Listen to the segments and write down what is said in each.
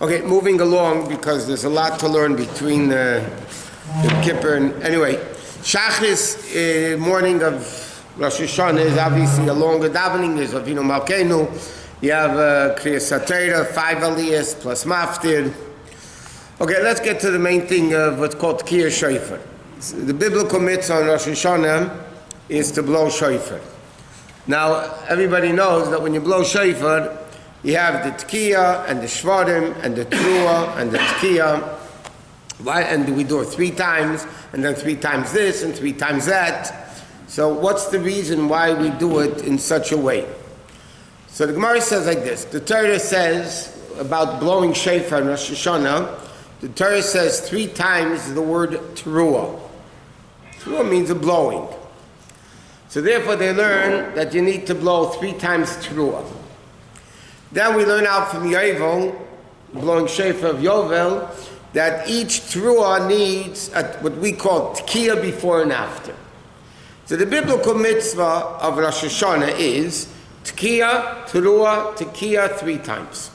Okay, moving along because there's a lot to learn between the Kippur and anyway. Shachris, morning of Rosh Hashanah, is obviously a longer davening. There's Avinu Malkeinu. You have Kriyas HaTorah, 5 aliyahs plus Maftir. Okay, let's get to the main thing of what's called Tkiyah Shofar. The biblical mitzvah on Rosh Hashanah is to blow shofar. Now, everybody knows that when you blow shofar, you have the Tkiyah and the Shvarim and the Teruah and the Tkiyah. And we do it 3 times, and then 3 times this and 3 times that. So what's the reason why we do it in such a way? So the Gemara says like this. The Torah says about blowing shofar in Rosh Hashanah, the Torah says 3 times the word Teruah. Teruah means a blowing. So therefore they learn that you need to blow 3 times Teruah. Then we learn out from Yovel, blowing shofar of Yovel, that each Teruah needs what we call Tkiyah before and after. So the biblical mitzvah of Rosh Hashanah is Tkiyah, Teruah, 3 times.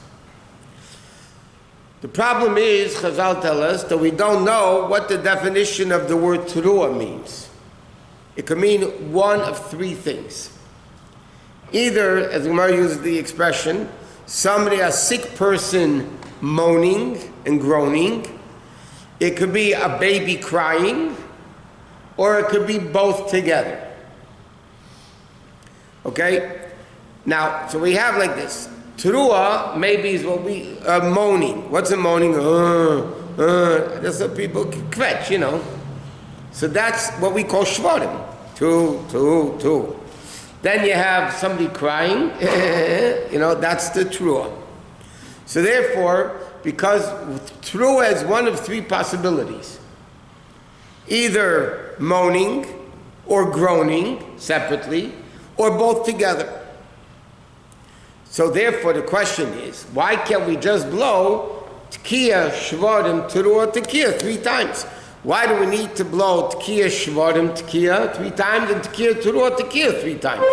The problem is, Chazal tell us, that we don't know what the definition of the word Teruah means. It can mean one of 3 things. Either, as Gemara uses the expression, somebody, a sick person moaning and groaning. It could be a baby crying, or it could be both together. Okay? Now, so we have like this. Teruah maybe is what we moaning. What's a moaning? That's what people kvetch, you know. So that's what we call shvarim. 2. Then you have somebody crying, you know, that's the Teruah. So therefore, because Teruah is one of 3 possibilities, either moaning or groaning separately, or both together. So therefore the question is, why can't we just blow Tkiyah, Shvarim, Teruah, Tkiyah 3 times? Why do we need to blow Tkiyah, Shvarim, Tkiyah 3 times and Tkiyah, Teruah, 3 times?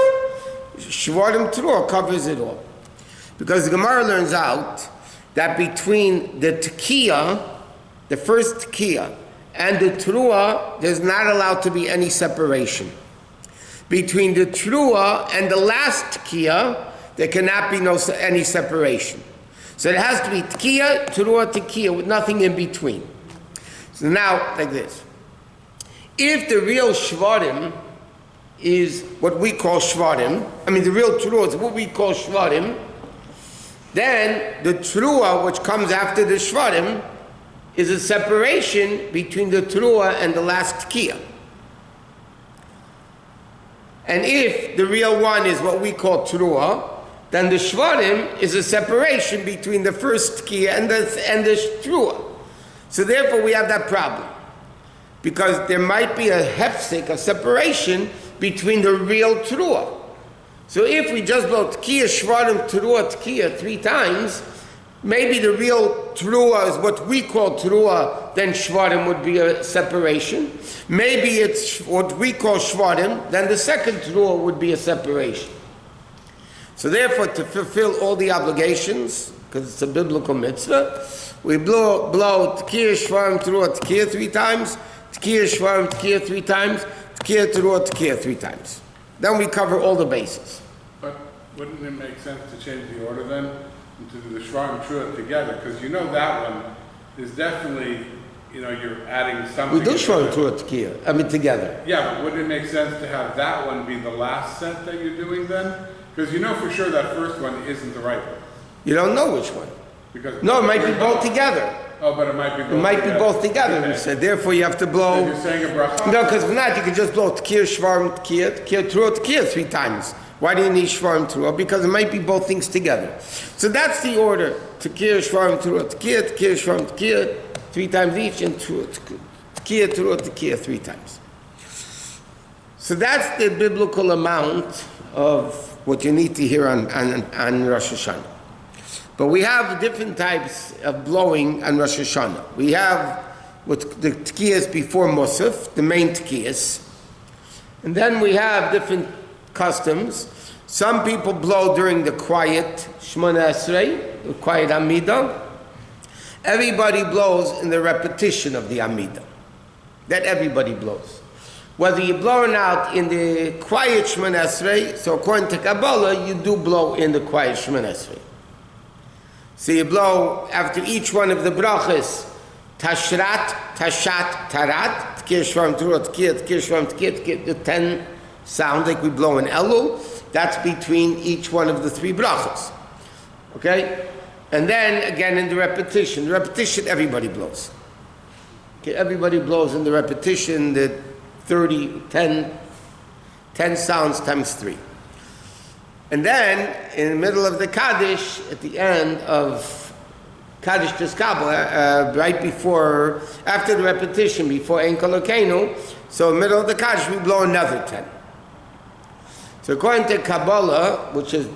Shvarim, Teruah covers it all. Because the Gemara learns out that between the Tkiyah, the first Tkiyah, and the Teruah, there's not allowed to be any separation. Between the Teruah and the last Tkiyah, there cannot be any separation. So it has to be Tkiyah, Teruah, with nothing in between. So now, like this. If the real Shvarim is what we call Shvarim, the real Teruah is what we call Shvarim, then the Teruah, which comes after the Shvarim, is a separation between the Teruah and the last Tkiyah. And if the real one is what we call Teruah, then the Shvarim is a separation between the first Tkiyah and the Teruah. So therefore we have that problem. Because there might be a hefsek, a separation between the real Teruah. So if we just blow Tkiyah, Shvarim, Teruah, 3 times, maybe the real Teruah is what we call Teruah, then Shvarim would be a separation. Maybe it's what we call Shvarim, then the second Teruah would be a separation. So therefore, to fulfill all the obligations, because it's a biblical mitzvah, we blow Tkiyah, Shvarim, Teruah, 3 times, Tkiyah, Shvarim, 3 times, Tkiyah, Teruah, 3 times. Then we cover all the bases. But wouldn't it make sense to change the order then, and to do the Shvarim, Teruah together? Because you know that one is definitely, you're adding something. We do Shvarim, Teruah, together. Yeah, but wouldn't it make sense to have that one be the last set that you're doing then? Because you know for sure that first one isn't the right one. You don't know which one. Because no, it might be both together. Oh, but it might be both together. It might be both together. Okay. So therefore you have to blow. So you're saying a bracha? No, because if not, you can just blow Tkiyah, Shvarim, Tkiyah, Teruah, 3 times. Why do you need Shvarim, Teruah? Because it might be both things together. So that's the order. Tkiyah, Shvarim, Teruah, Tkiyah, Shvarim, 3 times each, and Tkiyah, Teruah, 3 times. So that's the biblical amount of what you need to hear on Rosh Hashanah. But we have different types of blowing on Rosh Hashanah. We have what the Tkiyahs before Musaf, the main Tkiyahs. And then we have different customs. Some people blow during the quiet Shmona Esrei, the quiet Amidah. everybody blows in the repetition of the Amidah. That everybody blows. Whether you're blowing out in the quiet Shemoneh Esrei, so according to Kabbalah, you do blow in the quiet Shemoneh Esrei. So you blow after each one of the brachas, Tashrat, Tashat, Tarat, Tkir Shvam Turot, Tkir Shvam Tkir, the 10 sound like we blow in Elul. That's between each one of the 3 brachas. Okay? And then again in the repetition. The repetition, everybody blows. Okay, everybody blows in the repetition, the 10 sounds times 3. And then, in the middle of the Kaddish, at the end of Kaddish Teskabel, right before, after the repetition, before Ein Kolokeinu, so in the middle of the Kaddish, we blow another 10. So according to Kabbalah, which is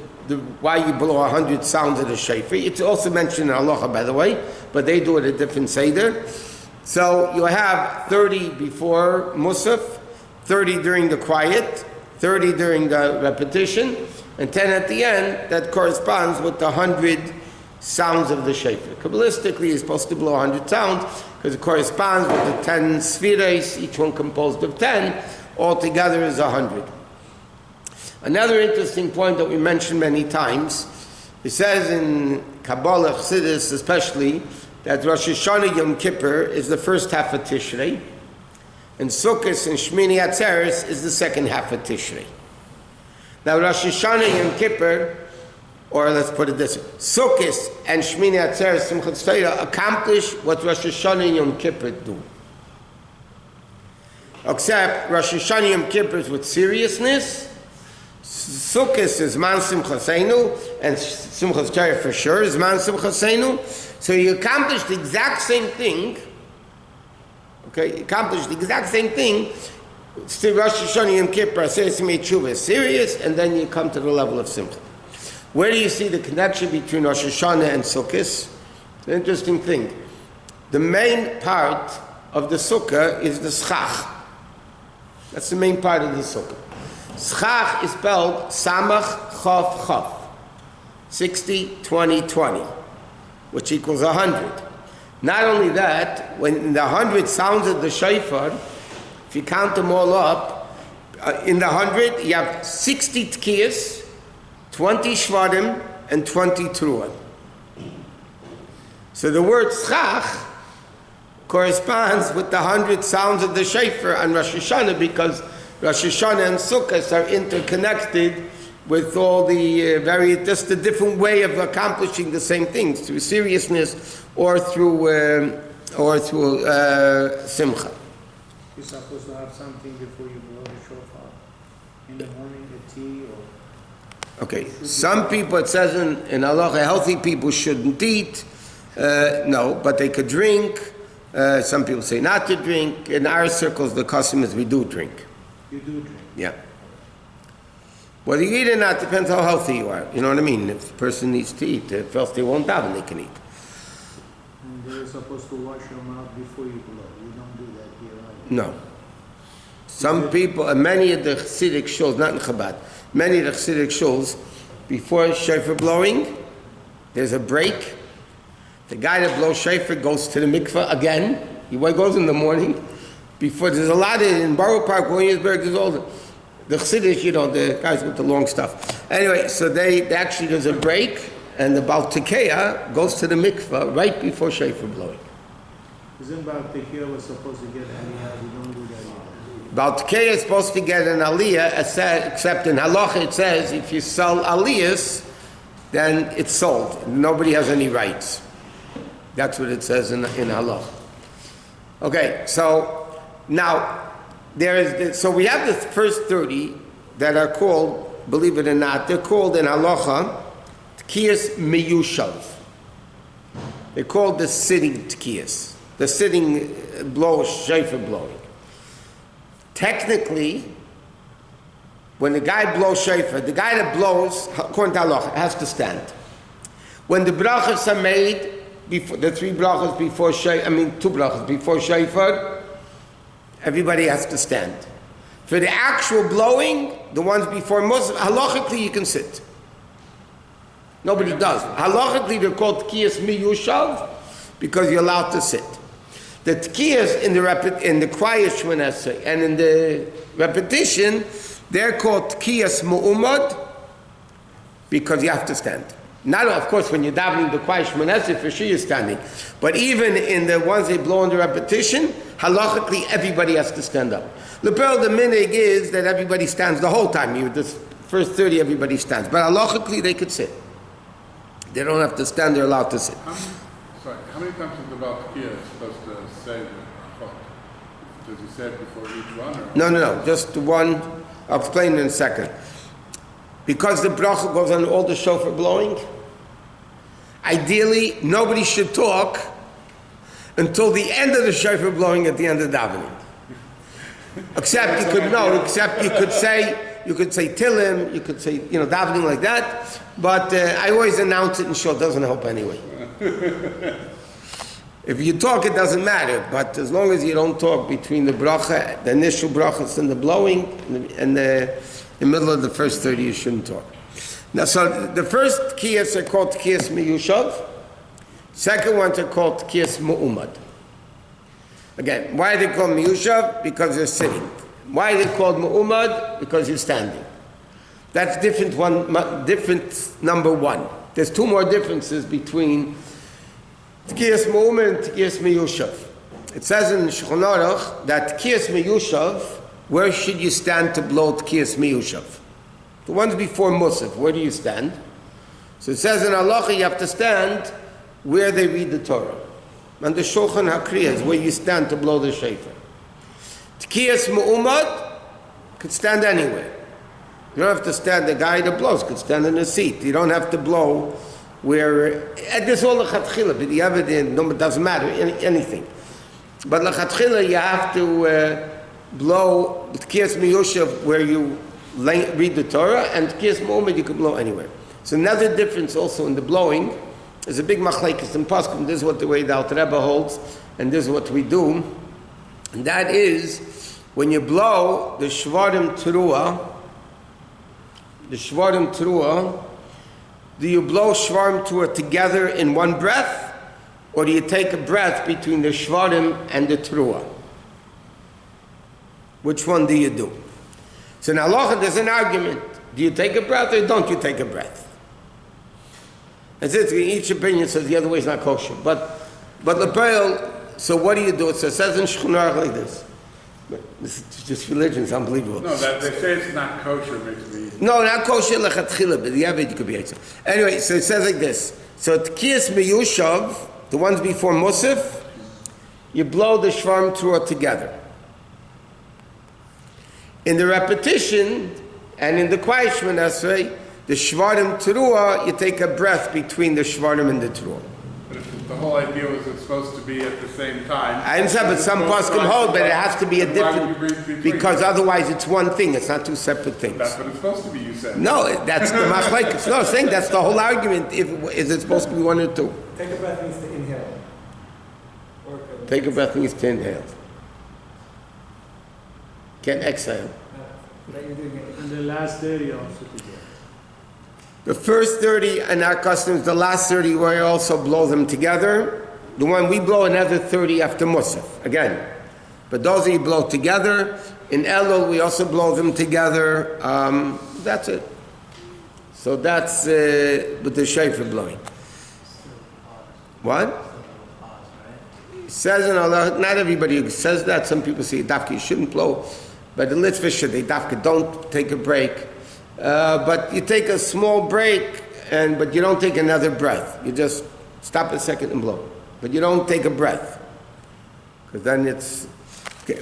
why you blow 100 sounds of the shofar, it's also mentioned in halacha, by the way, but they do it a different seder. So you have 30 before Musaf, 30 during the quiet, 30 during the repetition, and 10 at the end. That corresponds with the 100 sounds of the shofar. Kabbalistically, you're supposed to blow 100 sounds because it corresponds with the 10 spheres, each one composed of 10. Altogether is 100. Another interesting point that we mentioned many times, it says in Kabbalah, Chassidus especially, that Rosh Hashanah Yom Kippur is the first half of Tishrei, and Sukkot and Shmini Atzeres is the second half of Tishrei. Now Rosh Hashanah Yom Kippur, or let's put it this way, Sukkot and Shmini Atzeres Simchat Torah accomplish what Rosh Hashanah Yom Kippur do. Except Rosh Hashanah Yom Kippur is with seriousness, Sukkot is Man Simchaseinu, and Simchat Torah for sure is Man Simchaseinu. So you accomplish the exact same thing. Okay, you accomplish the exact same thing. Still Rosh Hashanah Yom Kippur, Aseret Yemei Tshuva is serious, and then you come to the level of Simcha. Where do you see the connection between Rosh Hashanah and Sukkot? It's an interesting thing. The main part of the Sukkah is the Schach. That's the main part of the Sukkah. Schach is spelled Samach Chof Chof. 60, 20, 20. Which equals 100. Not only that, when the 100 sounds of the shofar, if you count them all up, in the 100 you have 60 tkiyas, 20 shvarim, and 20 truah. So the word schach corresponds with the 100 sounds of the shofar on Rosh Hashanah, because Rosh Hashanah and Sukkot are interconnected with all the just a different way of accomplishing the same things, through seriousness or through simcha. You're supposed to have something before you blow the shofar? In the morning, a tea or... Okay, some people, it says in halacha, healthy people shouldn't eat. No, but they could drink. Some people say not to drink. In our circles, the custom is we do drink. You do drink? Yeah. Whether you eat or not depends how healthy you are. You know what I mean? If the person needs to eat, if else they won't daven, they can eat. And they're supposed to wash your mouth before you blow. You don't do that here, right? No. Some people, many of the Hasidic shuls, not in Chabad, many of the Hasidic shuls, before shofar blowing, there's a break. The guy that blows shofar goes to the mikveh again. He goes in the morning. Before, there's a lot in Borough Park, Williamsburg, there's all the Chassidish, the guys with the long stuff. Anyway, so they actually, there's a break, and the Baal Tekeya goes to the mikveh right before shofar blowing. Isn't Baal Tekeya was supposed to get aliyah? We don't do that either. Baal Tekeya is supposed to get an aliyah, except in halacha it says if you sell aliyahs, then it's sold. Nobody has any rights. That's what it says in halacha. Okay, so now, so we have the first 30 that are called, believe it or not, they're called in halacha tkiyas miyushav. They're called the sitting tkiyas, the sitting shofar blowing. Technically, when the guy blows shofar, the guy that blows, according to halacha, has to stand. When the brachas are made, before, the 3 brachas before shofar, 2 brachas before shofar, everybody has to stand. For the actual blowing, the ones before Musaf, halachically you can sit. Nobody does. Halachically they're called tkiyas miyushav, because you're allowed to sit. The tkiyas in the quiet Shemona Esrei and in the repetition, they're called tkiyas mu'umad because you have to stand. Not, of course, when you're davening the quiet Shemona Esrei, for sure you're standing. But even in the ones they blow in the repetition, halachically everybody has to stand up. The minig is that everybody stands the whole time. The first 30, everybody stands. But halachically, they could sit. They don't have to stand, they're allowed to sit. How many times is the Baal Tekiah supposed to say the brachot? Does he say it before each one? Or? No, just the one. I'll explain in a second. Because the bracha goes on all the shofar blowing, ideally, nobody should talk until the end of the shofar blowing at the end of davening. Except you could say Tilim, you could say, davening like that, but I always announce it and show it doesn't help anyway. If you talk, it doesn't matter, but as long as you don't talk between the bracha, the initial brachas and the blowing, and the middle of the first 30, you shouldn't talk. Now, so the first tkiyas are called tkiyas miyushav, second ones are called tkiyas mu'umad. Again, why are they called miyushav? Because they're sitting. Why are they called mu'umad? Because you're standing. That's difference number one. There's two more differences between tkiyas mu'umad and tkiyas miyushav. It says in Shulchan Aruch that tkiyas miyushav, where should you stand to blow tkiyas miyushav? The ones before Musaf, where do you stand? So it says in halacha you have to stand where they read the Torah. And the Shulchan HaKriya is where you stand to blow the shofar. Tkiyas mu'umad could stand anywhere. You don't have to stand, the guy that blows could stand in a seat. You don't have to blow where, there's all lechatchila, but the evidence, it doesn't matter, anything. But lechatchila you have to blow tkiyas miyushav where you read the Torah, and tkiyas mu'umad you can blow anywhere. So another difference also in the blowing is a big machlekes in Paskum. This is what the way the Alter Rebbe holds, and this is what we do. And that is, when you blow the shvarim teruah, do you blow shvarim teruah together in one breath, or do you take a breath between the shvarim and the teruah? Which one do you do? So in halacha there's an argument. Do you take a breath or don't you take a breath? And since each opinion says the other way is not kosher. But Lepel, so what do you do? So it says in Shulchan Aruch like this. This is just religion, it's unbelievable. No, that they say it's not kosher makes me... No, not kosher lechatchila, but the average could be it. Anyway, so it says like this. So tkiyas miyushav, the ones before Musaf, you blow the shvarim teruah together. In the repetition, and in the quiet Shemona Esrei, the shvarim teruah, you take a breath between the shvarim and the teruah. But if the whole idea was it's supposed to be at the same time... I understand, but some poskim hold, but it has to be a different... Because otherwise it's one thing, it's not two separate things. That's what it's supposed to be, you said. No, that's the machlekes. No, I'm saying that's the whole argument. Is it supposed to be one or two? Take a breath means to inhale. Take a breath means to inhale. Can't exhale. And the last 30 also together. The first 30 in our customs, the last 30 we also blow them together. The one we blow another 30 after Musaf, again. But those you blow together. In Elul we also blow them together. That's it. So that's with the shofar blowing. What? It says in Allah, not everybody says that. Some people say dafka you shouldn't blow. But the Litvish should, they dafka don't take a break. But you take a small break, but you don't take another breath. You just stop a second and blow. But you don't take a breath. Because then it's... Okay.